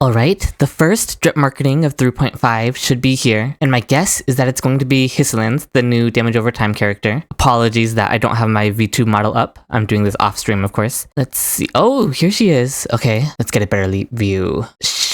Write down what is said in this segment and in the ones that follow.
Alright, the first drip marketing of 3.5 should be here, and my guess is that it's going to be Hysilens, the new damage over time character. Apologies that I don't have my V2 model up. I'm doing this off stream, of course. Let's see. Oh, here she is. Okay, let's get a better view.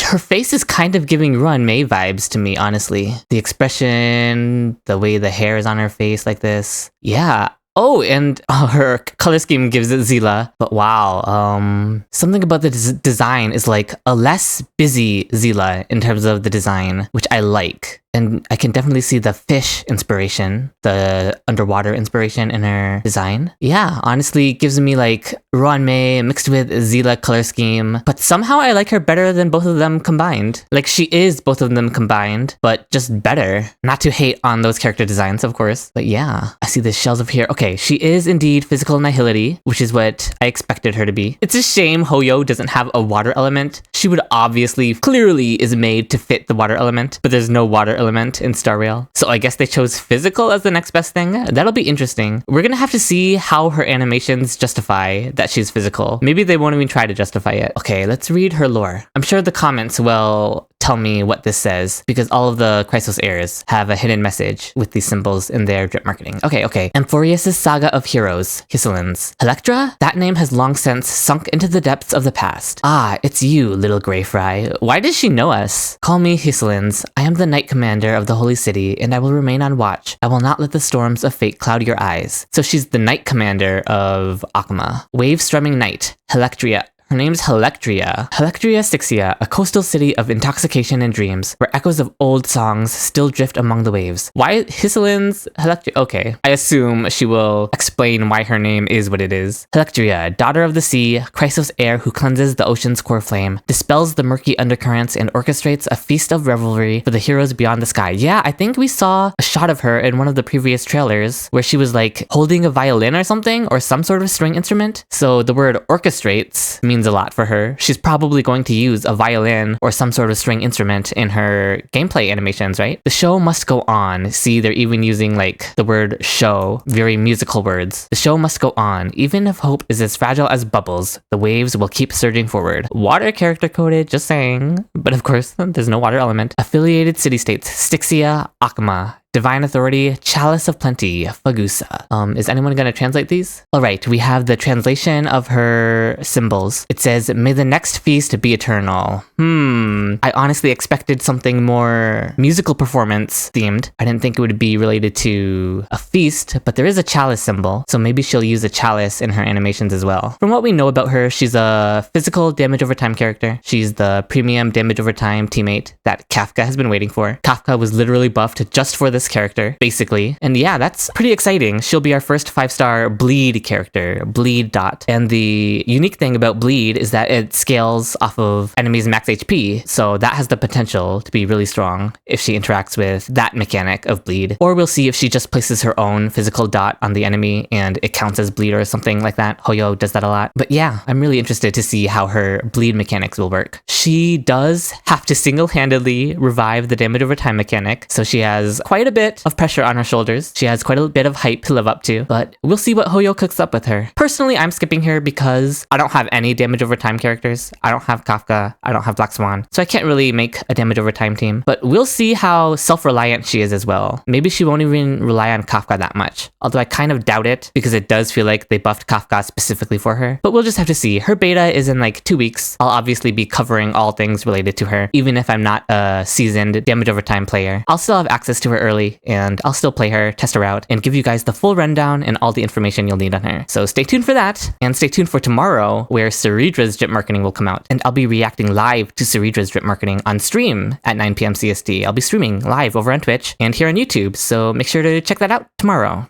Her face is kind of giving Ruan Mei vibes to me, honestly. The expression, the way the hair is on her face like this. Yeah. Oh, and her color scheme gives it Zila. But wow, something about the design is like a less busy Zila in terms of the design, which I like. And I can definitely see the fish inspiration, the underwater inspiration in her design. Yeah, honestly, it gives me like Ruan Mei mixed with Zila color scheme. But somehow I like her better than both of them combined. Like she is both of them combined, but just better. Not to hate on those character designs, of course. But yeah, I see the shells of here. Okay, she is indeed physical nihility, which is what I expected her to be. It's a shame Hoyo doesn't have a water element. She would obviously, clearly is made to fit the water element, but there's no water element in Star Rail. So I guess they chose physical as the next best thing. That'll be interesting. We're gonna have to see how her animations justify that she's physical. Maybe they won't even try to justify it. Okay, let's read her lore. I'm sure the comments will tell me what this says, because all of the Chrysos heirs have a hidden message with these symbols in their drip marketing. Okay. Amphorius' Saga of Heroes, Hysilens. Electra? That name has long since sunk into the depths of the past. Ah, it's you, little Grey Fry. Why does she know us? Call me Hysilens. I am the Knight Commander of the Holy City, and I will remain on watch. I will not let the storms of fate cloud your eyes. So she's the Knight Commander of Akama. Wave-strumming Knight, Helectria. Her name's Helectria. Helectria Stixia, a coastal city of intoxication and dreams, where echoes of old songs still drift among the waves. Why Hysilens? Helectria? Okay. I assume she will explain why her name is what it is. Helectria, daughter of the sea, Chrysos heir who cleanses the ocean's core flame, dispels the murky undercurrents and orchestrates a feast of revelry for the heroes beyond the sky. Yeah, I think we saw a shot of her in one of the previous trailers where she was like holding a violin or something, or some sort of string instrument. So the word orchestrates means a lot for her. She's probably going to use a violin or some sort of string instrument in her gameplay animations, right? The show must go on. See, they're even using like the word show, very musical words. The show must go on. Even if hope is as fragile as bubbles, the waves will keep surging forward. Water character coded, just saying. But of course, there's no water element. Affiliated city-states, Stixia, Akama. Divine Authority, Chalice of Plenty, Fagusa. Is anyone going to translate these? Alright, we have the translation of her symbols. It says, may the next feast be eternal. I honestly expected something more musical performance themed. I didn't think it would be related to a feast, but there is a chalice symbol, so maybe she'll use a chalice in her animations as well. From what we know about her, she's a physical damage over time character. She's the premium damage over time teammate that Kafka has been waiting for. Kafka was literally buffed just for this character, basically. And yeah, that's pretty exciting. She'll be our first 5-star bleed character, bleed dot. And the unique thing about bleed is that it scales off of enemies' max HP, so that has the potential to be really strong if she interacts with that mechanic of bleed. Or we'll see if she just places her own physical dot on the enemy and it counts as bleed or something like that. Hoyo does that a lot. But yeah, I'm really interested to see how her bleed mechanics will work. She does have to single-handedly revive the damage over time mechanic, so she has quite a bit of pressure on her shoulders. She has quite a bit of hype to live up to, but we'll see what Hoyo cooks up with her. Personally, I'm skipping her because I don't have any damage over time characters. I don't have Kafka. I don't have Black Swan, so I can't really make a damage over time team. But we'll see how self-reliant she is as well. Maybe she won't even rely on Kafka that much, although I kind of doubt it because it does feel like they buffed Kafka specifically for her. But we'll just have to see. Her beta is in like 2 weeks. I'll obviously be covering all things related to her, even if I'm not a seasoned damage over time player. I'll still have access to her early, and I'll still play her, test her out, and give you guys the full rundown and all the information you'll need on her. So stay tuned for that, and stay tuned for tomorrow, where Ceridra's drip marketing will come out, and I'll be reacting live to Ceridra's drip marketing on stream at 9 p.m. CST. I'll be streaming live over on Twitch and here on YouTube, so make sure to check that out tomorrow.